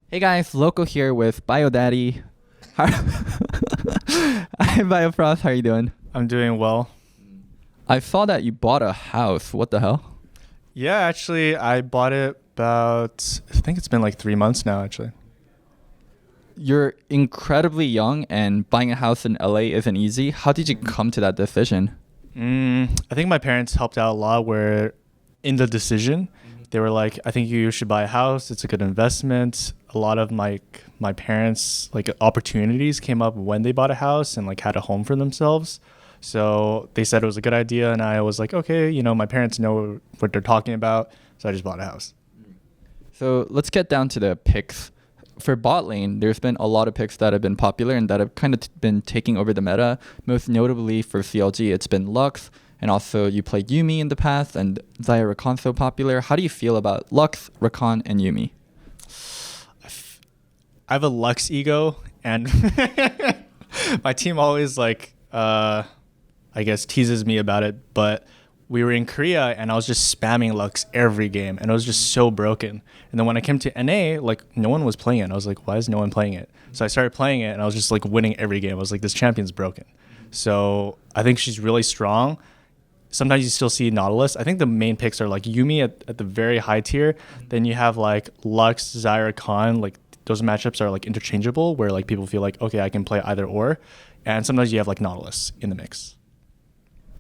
Hey guys, Loco here with BioDaddy. Hi, Hi Biofrost, how are you doing? I'm doing well. I saw that you bought a house. What the hell? Yeah, actually, I bought it about, I think it's been like 3 months now, actually. You're incredibly young and buying a house in LA isn't easy. How did you come to that decision? I think my parents helped out a lot where in the decision, they were like, I think you should buy a house. It's a good investment. A lot of my parents, like opportunities came up when they bought a house and like had a home for themselves. So they said it was a good idea. And I was like, okay, my parents know what they're talking about. So I just bought a house. So let's get down to the picks. For bot lane, there's been a lot of picks that have been popular and that have kind of been taking over the meta. Most notably for CLG, it's been Lux, and also you played Yuumi in the past, and Xayah Rakan so popular. How do you feel about Lux, Rakan, and Yuumi? I have a Lux ego, and my team always I guess teases me about it. But we were in Korea, and I was just spamming Lux every game, and it was just so broken. And then when I came to NA, like no one was playing it. I was like, why is no one playing it? So I started playing it, and I was just like winning every game. I was like, this champion's broken. So I think she's really strong. Sometimes you still see Nautilus. I think the main picks are like Yuumi at the very high tier. Then you have like Lux, Xayah Khan. Like those matchups are like interchangeable where like people feel like, okay, I can play either or. And sometimes you have like Nautilus in the mix.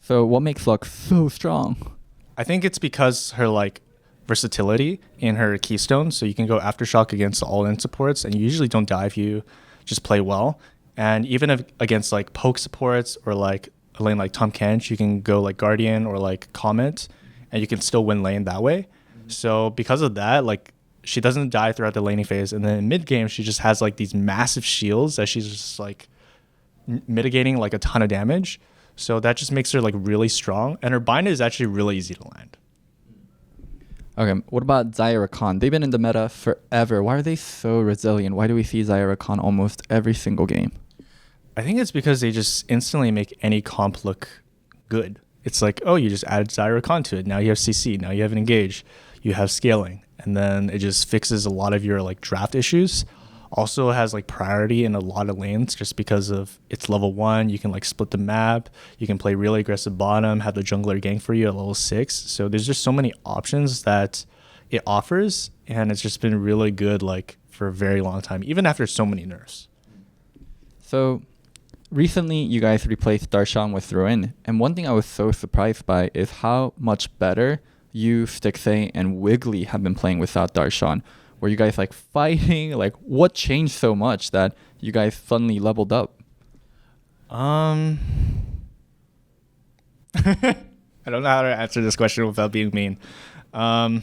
So what makes Lux so strong? I think it's because her like versatility in her keystone. So you can go Aftershock against all-in supports and you usually don't die if you just play well. And even if against like poke supports or like a lane like Tom Kench, you can go like Guardian or like Comet, and you can still win lane that way. So because of that, like she doesn't die throughout the laning phase, and then in mid game she just has like these massive shields that she's just like mitigating like a ton of damage. So that just makes her like really strong, and her bind is actually really easy to land. Okay, what about Xayah Rakan? They've been in the meta forever. Why are they so resilient? Why do we see Xayah Rakan almost every single game? I think it's because they just instantly make any comp look good. It's like, oh, you just added Xayah Khan to it. Now you have CC. Now you have an engage. You have scaling. And then it just fixes a lot of your like draft issues. Also has like priority in a lot of lanes just because of it's level 1. You can like split the map. You can play really aggressive bottom, have the jungler gank for you at level 6. So there's just so many options that it offers. And it's just been really good like for a very long time, even after so many nerfs. So recently, you guys replaced Darshan with Ruin, and one thing I was so surprised by is how much better you, Stixay, and Wiggly have been playing without Darshan. Were you guys like fighting? Like, what changed so much that you guys suddenly leveled up? I don't know how to answer this question without being mean. I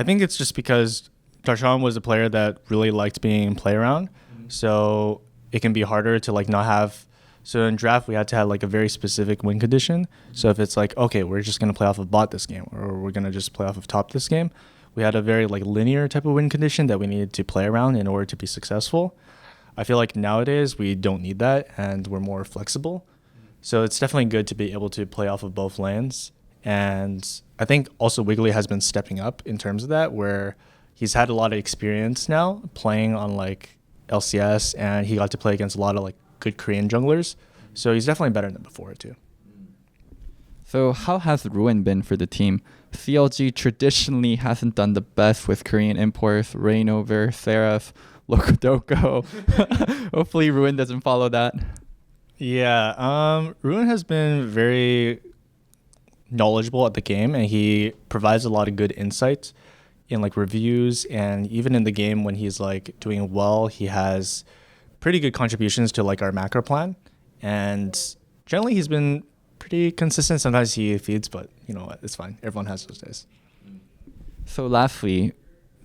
think it's just because Darshan was a player that really liked being play around, so it can be harder to like not have. So in draft we had to have like a very specific win condition. So if it's like, okay, we're just gonna play off of bot this game, or we're gonna just play off of top this game, we had a very like linear type of win condition that we needed to play around in order to be successful. I feel like nowadays we don't need that and we're more flexible. So it's definitely good to be able to play off of both lanes. And I think also Wiggly has been stepping up in terms of that, where he's had a lot of experience now playing on like LCS, and he got to play against a lot of like good Korean junglers. So he's definitely better than before too. So how has Ruin been for the team? CLG traditionally hasn't done the best with Korean imports, Reignover, Seraph, Locodoco. Hopefully Ruin doesn't follow that. Yeah, Ruin has been very knowledgeable at the game, and he provides a lot of good insights in like reviews, and even in the game when he's like doing well, he has pretty good contributions to like our macro plan. And generally he's been pretty consistent. Sometimes he feeds, but you know what, it's fine. Everyone has those days. So lastly,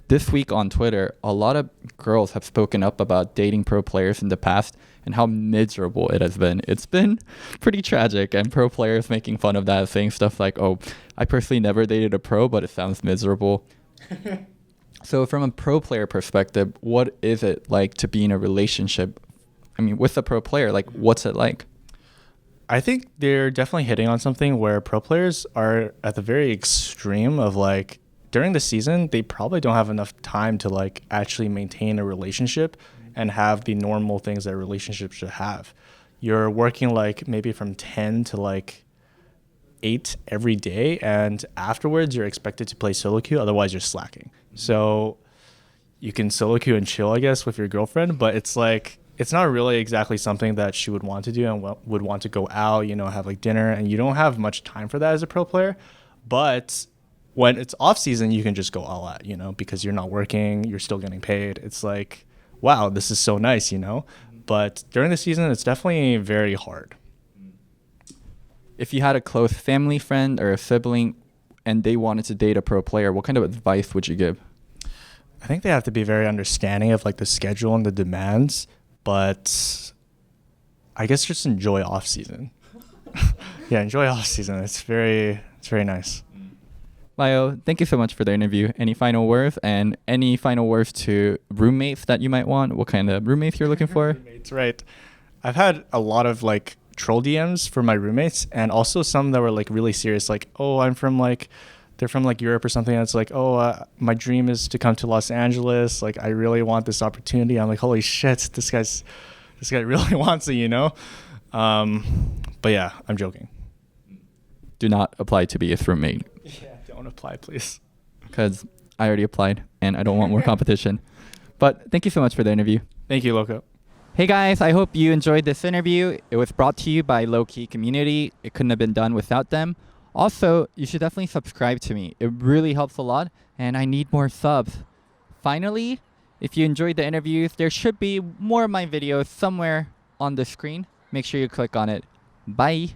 this week on Twitter, a lot of girls have spoken up about dating pro players in the past and how miserable it has been. It's been pretty tragic, and pro players making fun of that, saying stuff like, oh, I personally never dated a pro, but it sounds miserable. So from a pro player perspective, what is it like to be in a relationship? I mean, with a pro player, like what's it like? I think they're definitely hitting on something where pro players are at the very extreme of like during the season, they probably don't have enough time to like actually maintain a relationship and have the normal things that a relationship should have. You're working like maybe from 10 to like 8 every day, and afterwards you're expected to play solo queue, otherwise you're slacking. So you can solo queue and chill, I guess, with your girlfriend, but it's like it's not really exactly something that she would want to do and would want to go out, you know, have like dinner, and you don't have much time for that as a pro player. But when it's off season, you can just go all out, you know, because you're not working, you're still getting paid. It's like, wow, this is so nice, you know. But during the season, it's definitely very hard. If you had a close family friend or a sibling and they wanted to date a pro player, what kind of advice would you give? I think they have to be very understanding of like the schedule and the demands, but I guess just enjoy off season. Yeah, enjoy off season. It's very nice. Bio, thank you so much for the interview. Any final words, and any final words to roommates that you might want? What kind of roommates you're looking for? Roommates, right. I've had a lot of like troll DMs for my roommates, and also some that were like really serious, like, oh, they're from like Europe or something. And it's like, oh, my dream is to come to Los Angeles. Like, I really want this opportunity. I'm like, holy shit, this guy really wants it, you know? But yeah, I'm joking. Do not apply to be his roommate. Yeah, don't apply, please. Because I already applied and I don't want more competition. But thank you so much for the interview. Thank you, Loco. Hey guys, I hope you enjoyed this interview. It was brought to you by Lowkey Community. It couldn't have been done without them. Also, you should definitely subscribe to me. It really helps a lot, and I need more subs. Finally, if you enjoyed the interviews, there should be more of my videos somewhere on the screen. Make sure you click on it. Bye.